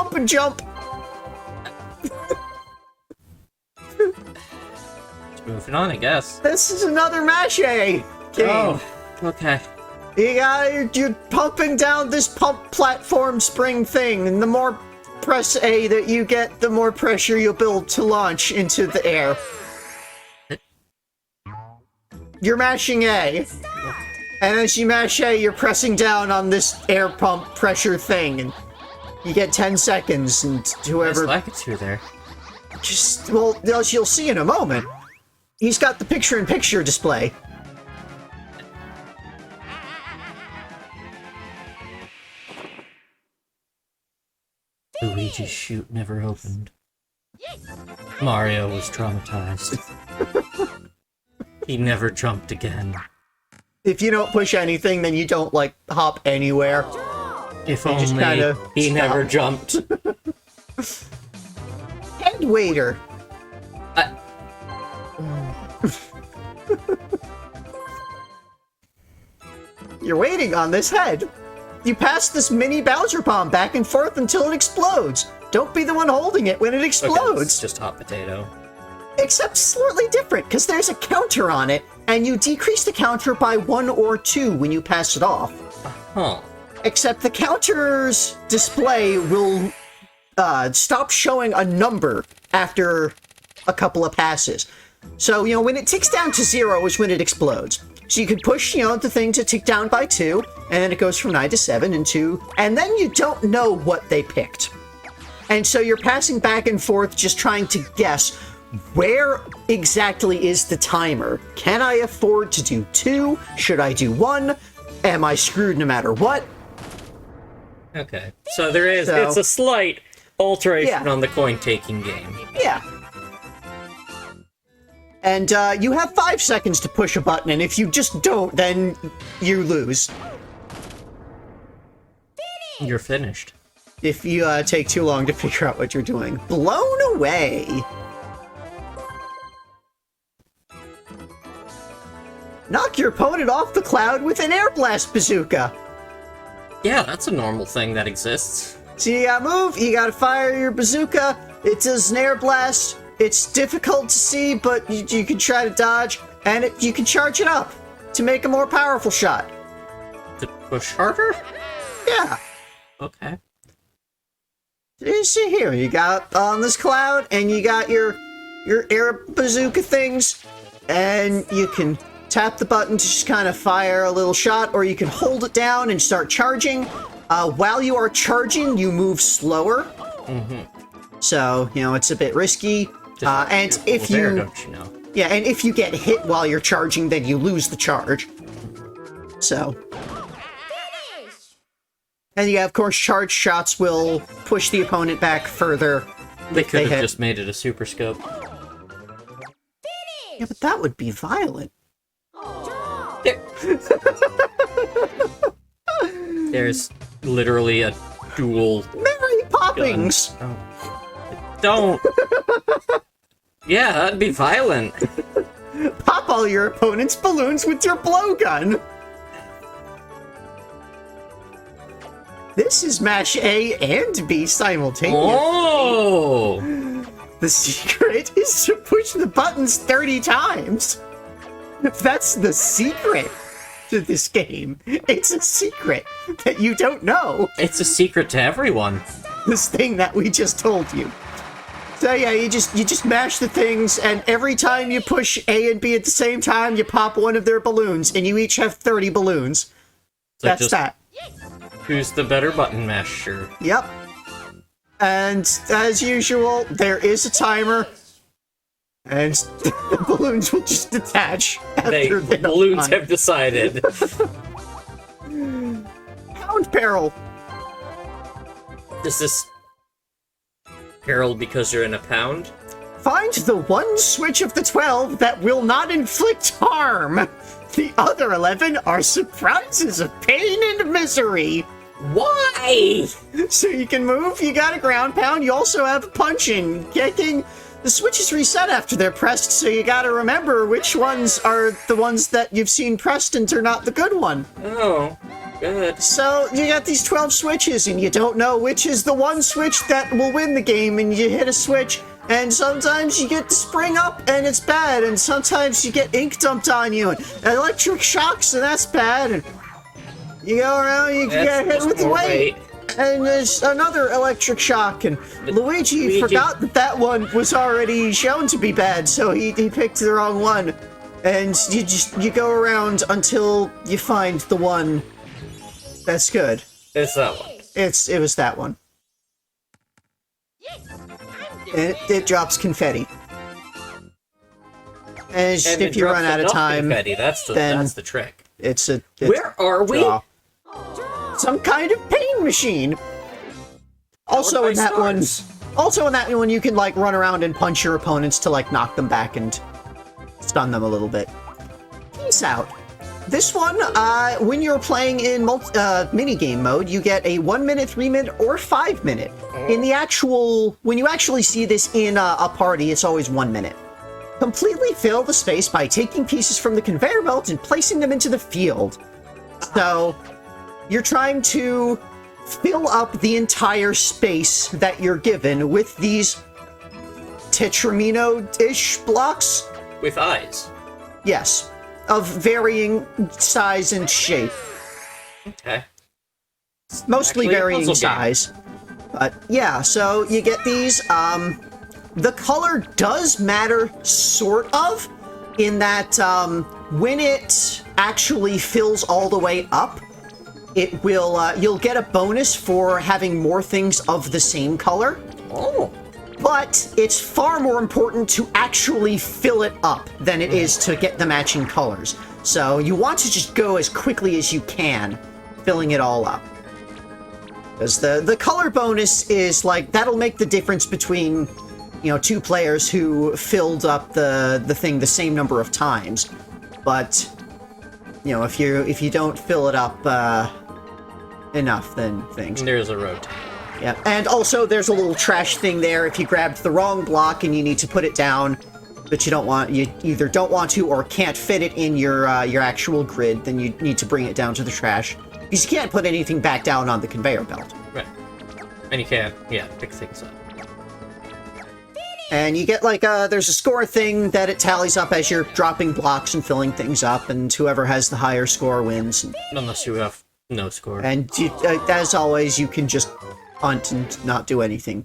bump and jump. Moving on, I guess. This is another Mash A game. Oh, okay. You're pumping down this pump platform spring thing, and the more press A that you get, the more pressure you'll build to launch into the air. You're mashing A. And as you mash A, you're pressing down on this air pump pressure thing, and you get 10 seconds, and whoever... There's Lakitu there. Just, well, as you'll see in a moment, he's got the picture-in-picture display. Luigi's chute never opened. Mario was traumatized. He never jumped again. If you don't push anything, then you don't, like, hop anywhere. If You only just kinda he stop. never jumped. Head waiter. You're waiting on this head. You pass this mini Bowser bomb back and forth until it explodes. Don't be the one holding it when it Okay, explodes. it's just hot potato. Except slightly different, because there's a counter on it, and you decrease the counter by 1 or 2 when you pass it off. Huh. Except the counter's display will stop showing a number after a couple of passes. So, when it ticks down to 0 is when it explodes. So you could push, the thing to tick down by 2, and then it goes from 9 to 7 and 2, and then you don't know what they picked. And so you're passing back and forth just trying to guess where exactly is the timer. Can I afford to do 2? Should I do 1? Am I screwed no matter what? Okay. So there is, So- it's a slight alteration Yeah. on the coin-taking game. Yeah. And you have 5 seconds to push a button, and if you just don't, then you lose. You're finished. If you take too long to figure out what you're doing. Blown away! Knock your opponent off the cloud with an air blast bazooka! Yeah, that's a normal thing that exists. So you gotta move, you gotta fire your bazooka, it does an air blast, it's difficult to see, but you can try to dodge, and you can charge it up to make a more powerful shot. To push harder? Yeah. Okay. You see here, you got on this cloud, and you got your air bazooka things, and you can tap the button to just kind of fire a little shot, or you can hold it down and start charging. While you are charging, you move slower. Mm-hmm. So, it's a bit risky. And Just if there, you... don't you know? Yeah, and if you get hit while you're charging, then you lose the charge. So... And yeah, of course, charge shots will push the opponent back further. They if could have hit. just made it a super scope. Yeah, but that would be violent. There's literally a dual... Mary Poppins! Oh. Don't! Yeah, that'd be violent. Pop all your opponent's balloons with your blowgun! This is Mash A and B simultaneously. Oh! The secret is to push the buttons 30 times. That's the secret to this game. It's a secret that you don't know. It's a secret to everyone. This thing that we just told you. So yeah, you just mash the things, and every time you push A and B at the same time, you pop one of their balloons, and you each have 30 balloons. So That's just that. Who's the better button masher? Yep. And as usual, there is a timer, and the balloons will just detach after The balloons done. have decided. Pound Peril. Is this Peril because you're in a pound? Find the one switch of the 12 that will not inflict harm. The other 11 are surprises of pain and misery. Why? So you can move, you got a ground pound, you also have punching, kicking. The switches reset after they're pressed, so you gotta remember which ones are the ones that you've seen pressed and are not the good one. Oh. Good. So you got these 12 switches, and you don't know which is the one switch that will win the game, and you hit a switch, and sometimes you get spring up, and it's bad, and sometimes you get ink dumped on you, and electric shocks, and that's bad, and you go around, you get hit with the weight, and there's another electric shock, and Luigi forgot that one was already shown to be bad, so he picked the wrong one, and you go around until you find the one that's good. It's that one. It was that one. And it drops confetti. And if you run out of time, confetti. That's the trick. Where are we? Some kind of pain machine. Also in that one, you can like run around and punch your opponents to like knock them back and stun them a little bit. Peace out. This one, when you're playing in minigame mode, you get a 1 minute, 3 minute, or 5 minute. When you actually see this in a party, it's always 1 minute. Completely fill the space by taking pieces from the conveyor belt and placing them into the field. So, you're trying to fill up the entire space that you're given with these tetramino-ish blocks. With eyes. Yes. Of varying size and shape. Okay. Mostly varying size. But yeah, so you get these. The color does matter, sort of, in that when it actually fills all the way up, it will you'll get a bonus for having more things of the same color. Oh. But it's far more important to actually fill it up than it is to get the matching colors. So you want to just go as quickly as you can, filling it all up. Because the color bonus is like, that'll make the difference between, you know, two players who filled up the thing the same number of times. But, you know, if you don't fill it up enough, then things. There's a road. Yeah, and also there's a little trash thing there if you grabbed the wrong block and you need to put it down, but you either don't want to or can't fit it in your actual grid, then you need to bring it down to the trash. Because you can't put anything back down on the conveyor belt. Right. And you can't, pick things up. And you get like there's a score thing that it tallies up as you're dropping blocks and filling things up, and whoever has the higher score wins. Unless you have no score. And as always, you can just hunt and not do anything.